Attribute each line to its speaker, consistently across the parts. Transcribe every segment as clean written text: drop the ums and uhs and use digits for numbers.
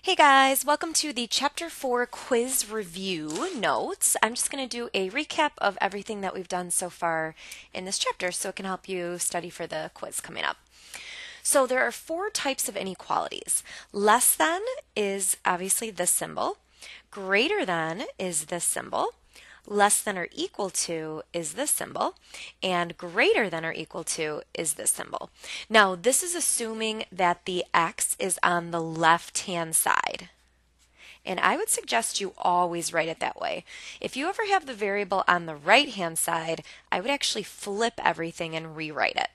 Speaker 1: Hey guys, welcome to the Chapter 4 quiz review notes. I'm just going to do a recap of everything that we've done so far in this chapter so it can help you study for the quiz coming up. So there are four types of inequalities. Less than is obviously this symbol. Greater than is this symbol. Less than or equal to is this symbol, and greater than or equal to is this symbol. Now, this is assuming that the x is on the left-hand side. And I would suggest you always write it that way. If you ever have the variable on the right-hand side, I would actually flip everything and rewrite it.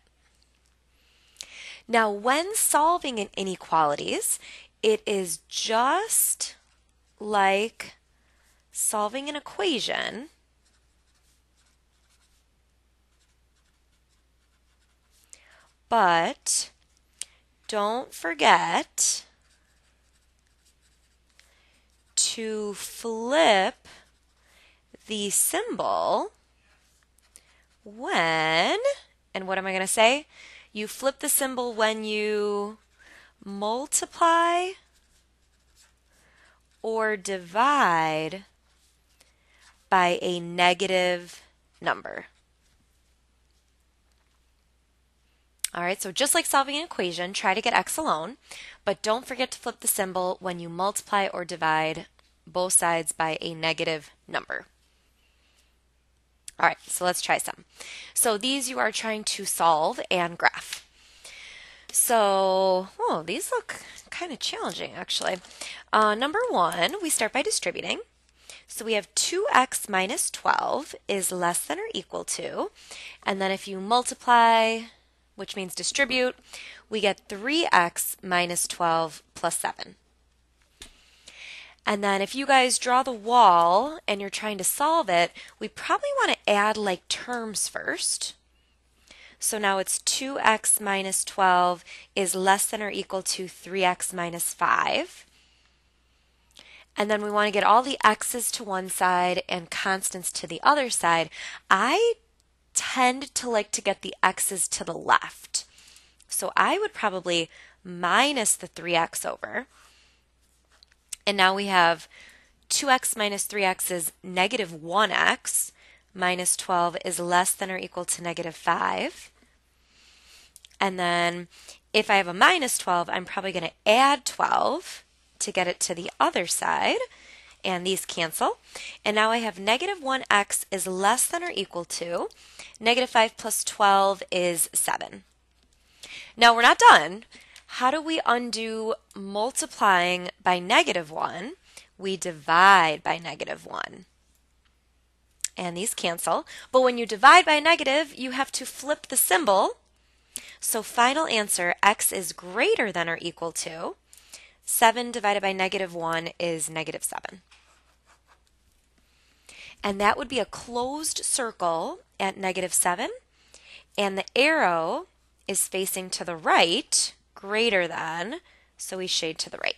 Speaker 1: Now, when solving in inequalities, it is just like solving an equation, but don't forget to flip the symbol when, and what am I going to say? You flip the symbol when you multiply or divide by a negative number. All right, so just like solving an equation, try to get x alone, but don't forget to flip the symbol when you multiply or divide both sides by a negative number. All right, so let's try some. So these you are trying to solve and graph. So, these look kind of challenging actually. Number one, we start by distributing. So we have 2x minus 12 is less than or equal to, and then if you multiply, which means distribute, we get 3x minus 12 plus 7. And then if you guys draw the wall and you're trying to solve it, we probably want to add like terms first. So now it's 2x minus 12 is less than or equal to 3x minus 5. And then we want to get all the x's to one side and constants to the other side. I tend to like to get the x's to the left. So I would probably minus the 3x over. And now we have 2x minus 3x is negative 1x minus 12 is less than or equal to negative 5. And then if I have a minus 12, I'm probably going to add 12 to get it to the other side, and these cancel. And now I have negative 1x is less than or equal to negative 5 plus 12 is 7. Now we're not done. How do we undo multiplying by negative 1? We divide by negative 1. And these cancel. But when you divide by negative, you have to flip the symbol. So final answer, x is greater than or equal to 7 divided by negative 1 is negative 7. And that would be a closed circle at negative 7. And the arrow is facing to the right, greater than, so we shade to the right.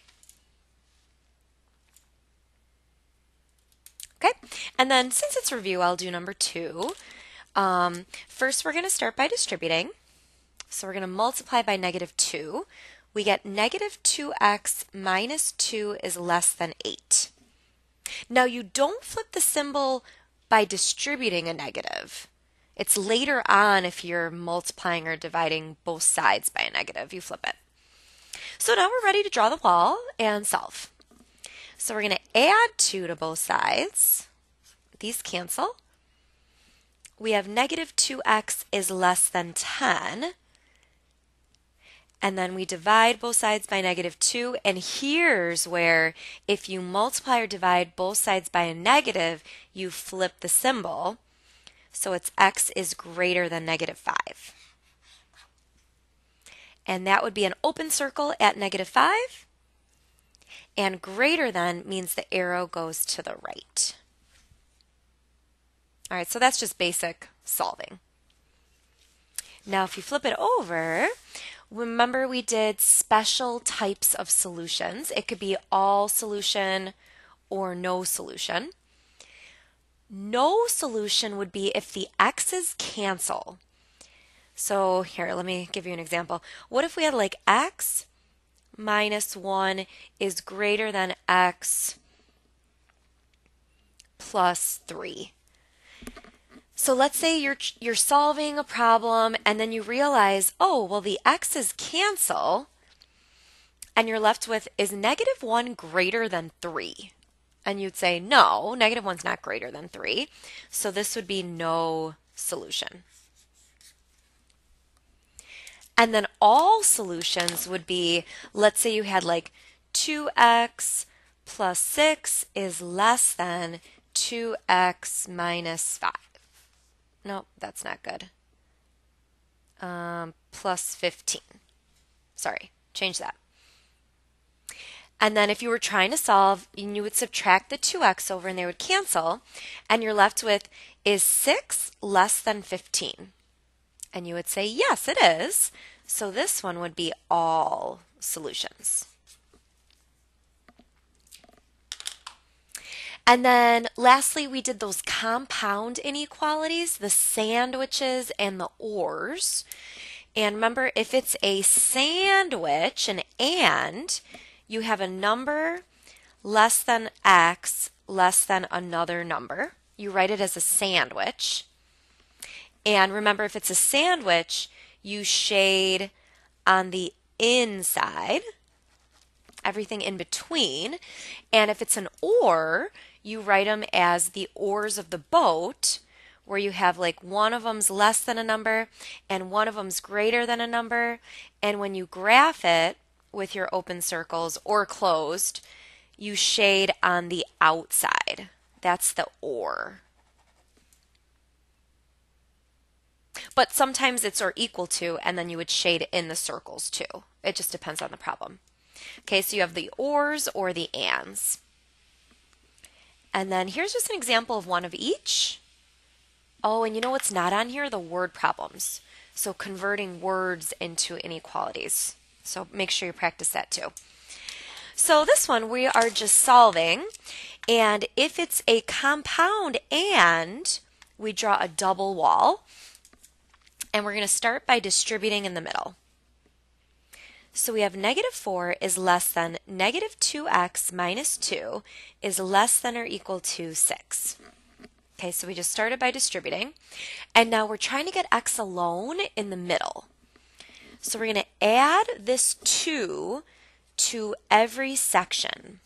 Speaker 1: Okay, and then since it's review, I'll do number 2. First, we're going to start by distributing. So we're going to multiply by negative 2. We get negative 2x minus 2 is less than 8. Now you don't flip the symbol by distributing a negative. It's later on if you're multiplying or dividing both sides by a negative, you flip it. So now we're ready to draw the wall and solve. So we're going to add 2 to both sides. These cancel. We have negative 2x is less than 10. And then we divide both sides by negative 2. And here's where if you multiply or divide both sides by a negative, you flip the symbol. So it's x is greater than negative 5. And that would be an open circle at negative 5. And greater than means the arrow goes to the right. All right, so that's just basic solving. Now if you flip it over, remember we did special types of solutions. It could be all solution or no solution. No solution would be if the x's cancel. So here, let me give you an example. What if we had like x minus 1 is greater than x plus 3. So let's say you're solving a problem and then you realize, oh, well, the x's cancel, and you're left with, is negative 1 greater than 3? And you'd say, no, negative 1's not greater than 3. So this would be no solution. And then all solutions would be, let's say you had like 2x plus 6 is less than 2x minus 5. No, that's not good. Plus 15. Sorry, change that. And then if you were trying to solve, you would subtract the 2x over and they would cancel, and you're left with, is 6 less than 15? And you would say, yes, it is. So this one would be all solutions. And then lastly, we did those compound inequalities, the sandwiches and the ors. And remember, if it's a sandwich, an and, you have a number less than x less than another number. You write it as a sandwich. And remember, if it's a sandwich, you shade on the inside, everything in between. And if it's an or, you write them as the oars of the boat, where you have like one of them's less than a number and one of them's greater than a number. And when you graph it with your open circles or closed, you shade on the outside. That's the or. But sometimes it's or equal to, and then you would shade in the circles too. It just depends on the problem. Okay, so you have the ors or the ands. And then here's just an example of one of each. Oh, and you know what's not on here? The word problems. So converting words into inequalities. So make sure you practice that too. So this one we are just solving, and if it's a compound and, we draw a double wall, and we're going to start by distributing in the middle. So we have negative 4 is less than negative 2x minus 2 is less than or equal to 6. Okay, so we just started by distributing, and now we're trying to get x alone in the middle. So we're going to add this 2 to every section,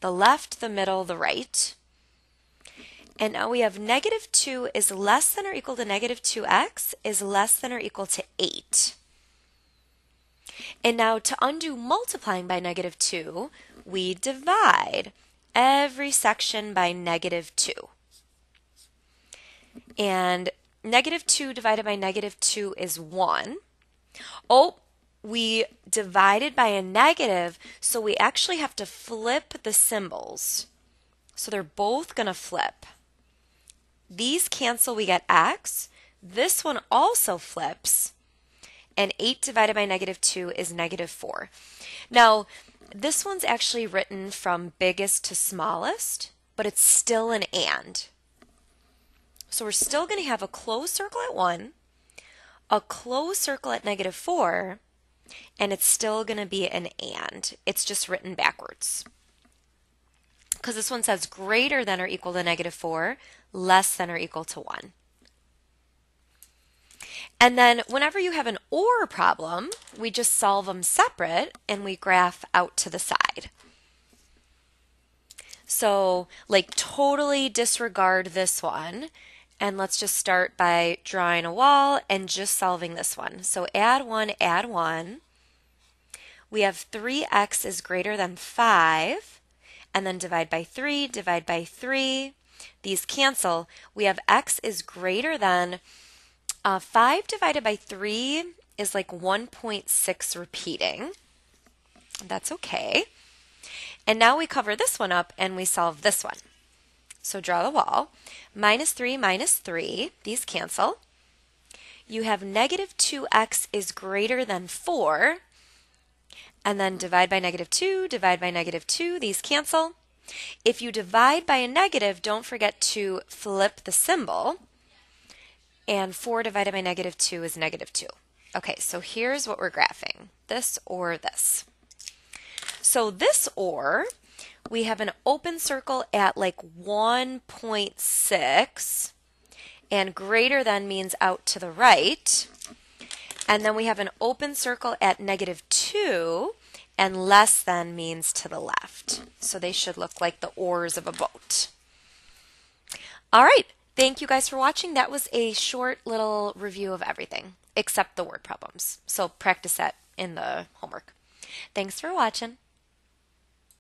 Speaker 1: the left, the middle, the right. And now we have negative 2 is less than or equal to negative 2x is less than or equal to 8. And now to undo multiplying by negative 2, we divide every section by negative 2. And negative 2 divided by negative 2 is 1. Oh, we divided by a negative, so we actually have to flip the symbols. So they're both going to flip. These cancel, we get x. This one also flips. And 8 divided by negative 2 is negative 4. Now, this one's actually written from biggest to smallest, but it's still an and. So we're still going to have a closed circle at 1, a closed circle at negative 4, and it's still going to be an and. It's just written backwards. Because this one says greater than or equal to negative 4, less than or equal to 1. And then whenever you have an or problem, we just solve them separate and we graph out to the side. So like totally disregard this one, and let's just start by drawing a wall and just solving this one. So add 1, add 1. We have 3x is greater than 5, and then divide by 3, divide by 3. These cancel. We have x is greater than 5 divided by 3 is like 1.6 repeating. That's okay. And now we cover this one up and we solve this one. So draw the wall. Minus 3 minus 3, these cancel. You have negative 2x is greater than 4. And then divide by negative 2, divide by negative 2, these cancel. If you divide by a negative, don't forget to flip the symbol. And 4 divided by negative 2 is negative 2. Okay, so here's what we're graphing, this or this. So this or, we have an open circle at like 1.6, and greater than means out to the right. And then we have an open circle at -2, and less than means to the left. So they should look like the oars of a boat. All right. Thank you guys for watching. That was a short little review of everything except the word problems. So practice that in the homework. Thanks for watching.